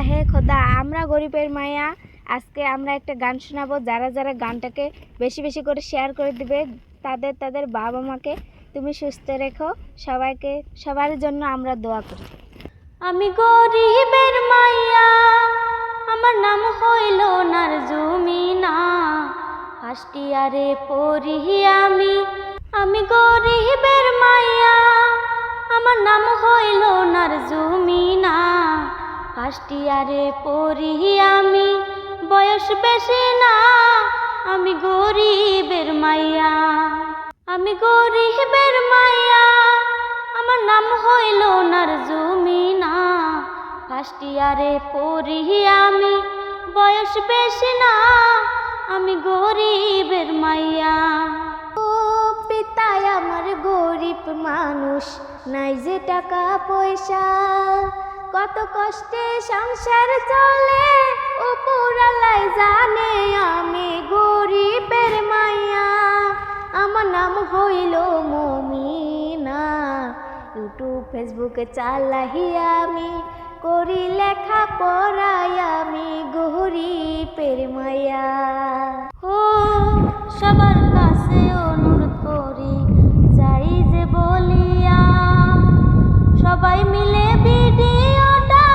হে খোদা, আমরা গরিবের মায়া। আজকে আমরা একটা গান শোনাবো। যারা যারা গানটাকে বেশি বেশি করে শেয়ার করে দিবে তাদের বাবা মাকে তুমি সুস্থ রেখো। সবার জন্য আমরা দোয়া করি। আমি গরিবের মাইয়া, আমার নাম হইল নারজুমিনা। ফার্স্ট ইয়ারে পড়ি আমি গরিবের মাইয়া, আমার নাম হইল নারজুমিনা। ফার্স্ট ইয়ারে পড়ি আমি, বয়স বেশি না, আমি গরিবের মাইয়া। আমি গরিবের মাইয়া, আমার নাম হইল নারজুমিনা। ফার্স্ট ইয়ারে পড়ি আমি, বয়স বেশি না, আমি গরিবের মাইয়া। ও পিতায় আমার গরিব মানুষ, নাই যে টাকা পয়সা, কত কষ্টে সংসার চলে উপরালাই জানে। আমি গরিবের মাইয়া, আমার নাম হইল মমিনা। ইউটিউব ফেসবুকে চালাই আমি, করি লেখা পড়াই আমি গরিবের মাইয়া। ও সবার কাছে অনুরোধ করি, যাই যে বলিয়া, সবাই মিলে ভিডিওটা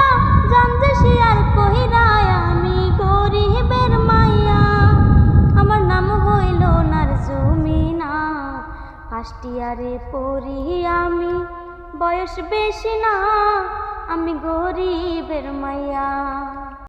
জানতে শেয়ার কইরা। আমি গরিবের মাইয়া, আমার নাম হইল নারজুমিনা। ফার্স্ট ইয়ারে পড়ি আমি, বয়স বেশি না, আমি গরিবের মাইয়া।